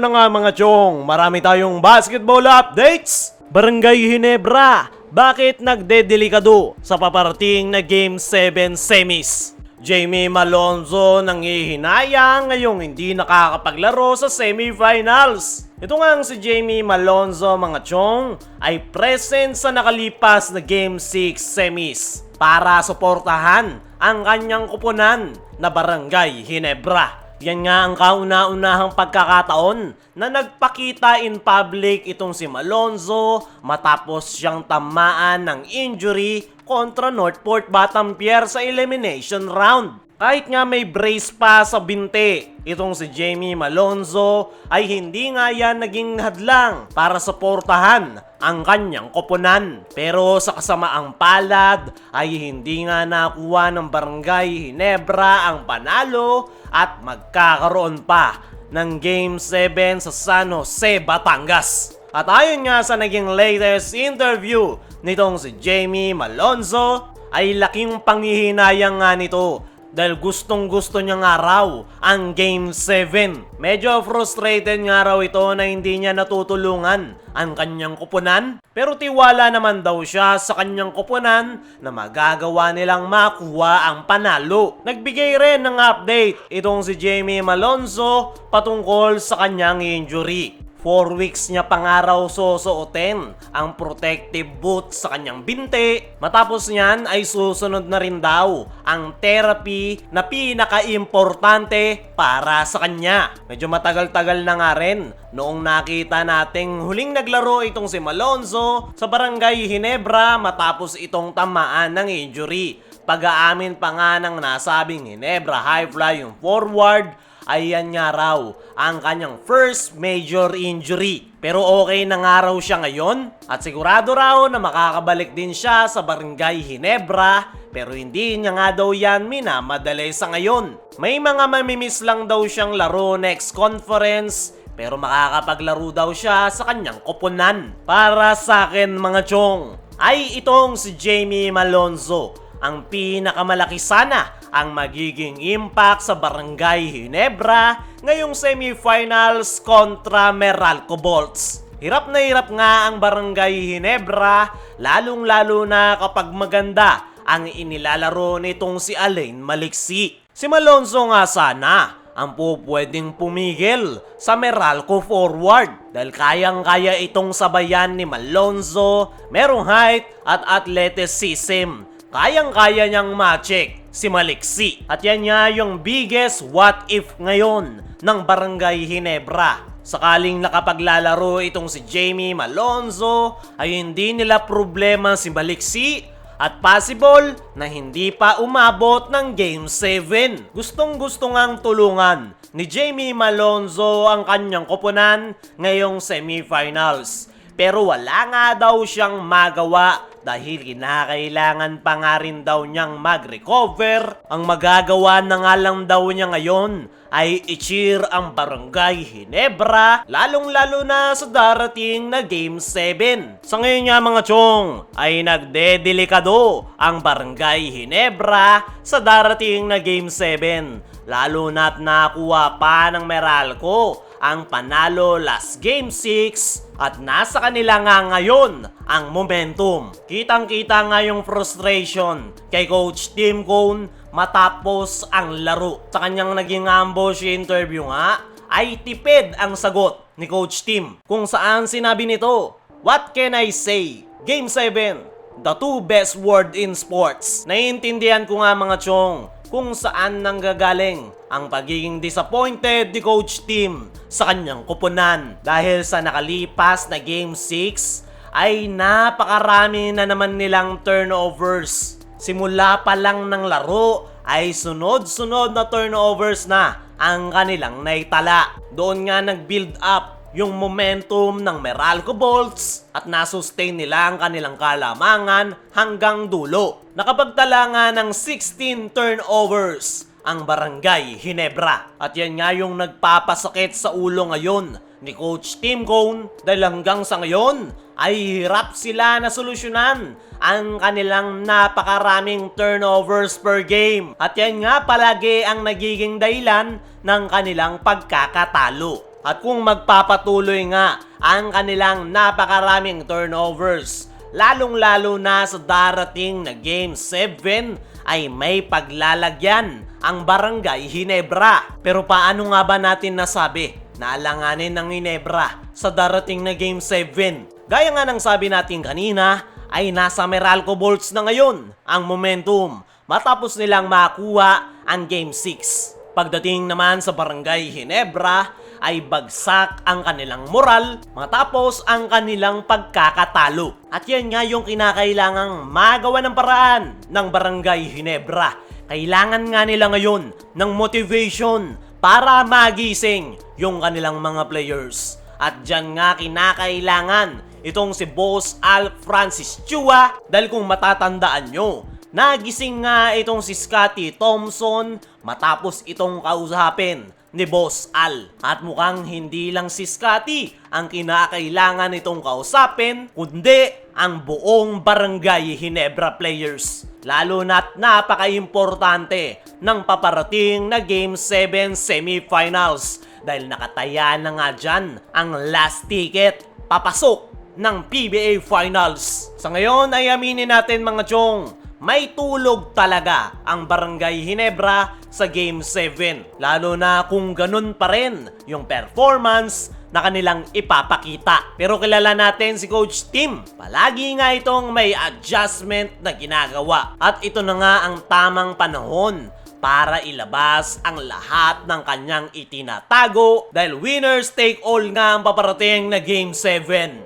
Eto na nga mga chong, marami tayong basketball updates. Barangay Ginebra, bakit nagdedelikado sa paparating na Game 7 semis? Jamie Malonzo nanghihinayang ngayong hindi nakakapaglaro sa semifinals. Ito nga si Jamie Malonzo mga chong ay present sa nakalipas na Game 6 semis para suportahan ang kanyang kupunan na Barangay Ginebra. Yan nga ang kauna-unahang pagkakataon na nagpakita in public itong si Malonzo matapos siyang tamaan ng injury kontra Northport Batampier sa elimination round. Kahit nga may brace pa sa binte, itong si Jamie Malonzo ay hindi nga yan naging hadlang para suportahan ang kanyang koponan. Pero sa kasamaang palad ay hindi nga nakuha ng Barangay Ginebra ang panalo at magkakaroon pa ng Game 7 sa San Jose, Batangas. At ayon nga sa naging latest interview nitong si Jamie Malonzo ay laking panghihinayang nga nito dahil gustong-gusto niya nga raw ang Game 7. Medyo frustrated nga raw ito na hindi niya natutulungan ang kanyang kupunan. Pero tiwala naman daw siya sa kanyang kupunan na magagawa nilang makuha ang panalo. Nagbigay rin ng update itong si Jamie Malonzo patungkol sa kanyang injury. 4 weeks niya pangaraw susuotin ang protective boot sa kanyang binti. Matapos niyan ay susunod na rin daw ang therapy na pinaka-importante para sa kanya. Medyo matagal-tagal na nga rin noong nakita nating huling naglaro itong si Malonzo sa Barangay Ginebra matapos itong tamaan ng injury. Pag-aamin pa nga ng nasabing Ginebra High Flying forward ay yan nga raw ang kanyang first major injury. Pero okay na nga raw siya ngayon at sigurado raw na makakabalik din siya sa Barangay Ginebra, pero hindi niya nga daw yan minamadali sa ngayon. May mga mamimiss lang daw siyang laro next conference, pero makakapaglaro daw siya sa kanyang koponan. Para sa akin mga chong ay itong si Jamie Malonzo ang pinakamalaki sana ang magiging impact sa Barangay Ginebra ngayong semifinals kontra Meralco Bolts. Hirap na hirap nga ang Barangay Ginebra, lalong-lalo na kapag maganda ang inilalaro nitong si Alain Maliksi. Si Malonzo nga sana ang pwedeng pumigil sa Meralco forward dahil kayang-kaya itong sabayan ni Malonzo, merong height at athleticism. Kayang-kaya niyang ma-check si Maliksi. At yan nga yung biggest what if ngayon ng Barangay Ginebra. Sakaling nakapaglalaro itong si Jamie Malonzo ay hindi nila problema si Maliksi at possible na hindi pa umabot ng Game 7. Gustong-gusto ngang tulungan ni Jamie Malonzo ang kanyang koponan ngayong semifinals. Pero wala nga daw siyang magawa dahil kinakailangan pa nga rin daw niyang mag-recover. Ang magagawa na nga lang daw niya ngayon ay i-cheer ang Barangay Ginebra, lalong-lalo na sa darating na Game 7. Sa ngayon nga mga chong ay nagdedelikado ang Barangay Ginebra sa darating na Game 7. Lalo na't nakuha pa ng Meralco ang panalo last Game 6 at nasa kanila nga ngayon ang momentum. Kitang-kita nga yung frustration kay Coach Tim Cone matapos ang laro. Sa kanyang naging ambush interview nga ay tipid ang sagot ni Coach Tim kung saan sinabi nito, "What can I say? Game 7, the two best word in sports." Naiintindihan ko nga mga chong kung saan nanggagaling ang pagiging disappointed ni Coach Tim sa kanyang koponan dahil sa nakalipas na Game 6 ay napakarami na naman nilang turnovers. Simula pa lang ng laro ay sunod-sunod na turnovers na ang kanilang naitala. Doon nga nag-build up yung momentum ng Meralco Bolts at nasustain nila ang kanilang kalamangan hanggang dulo. Nakapagtala nga ng 16 turnovers ang Barangay Ginebra. At yan nga yung nagpapasakit sa ulo ngayon ni Coach Tim Cone dahil hanggang sa ngayon ay hirap sila na solusyonan ang kanilang napakaraming turnovers per game. At yan nga palagi ang nagiging dahilan ng kanilang pagkakatalo. At kung magpapatuloy nga ang kanilang napakaraming turnovers, lalong-lalo na sa darating na Game 7, ay may paglalagyan ang Barangay Ginebra. Pero paano nga ba natin nasabi na alanganin ng Ginebra sa darating na Game 7? Gaya nga ng sabi natin kanina, ay nasa Meralco Bolts na ngayon ang momentum matapos nilang makuha ang Game 6. Pagdating naman sa Barangay Ginebra, ay bagsak ang kanilang moral matapos ang kanilang pagkakatalo. At yan nga yung kinakailangang magawa ng paraan ng Barangay Ginebra. Kailangan nga nila ngayon ng motivation para magising yung kanilang mga players. At dyan nga kinakailangan itong si Boss Al Francis Chua, dahil kung matatandaan nyo, nagising nga itong si Scotty Thompson matapos itong kausapin ni Boss Al. At mukhang hindi lang si Scotty ang kinakailangan itong kausapin, kundi ang buong Barangay Ginebra players. Lalo na't napaka-importante ng paparating na Game 7 semifinals, dahil nakataya na nga dyan ang last ticket papasok ng PBA Finals. Sa ngayon ay aminin natin mga chong, may tulog talaga ang Barangay Ginebra sa Game 7. Lalo na kung ganun pa rin yung performance na kanilang ipapakita. Pero kilala natin si Coach Tim. Palagi nga itong may adjustment na ginagawa. At ito na nga ang tamang panahon para ilabas ang lahat ng kanyang itinatago, dahil winners take all nga ang paparating na Game 7.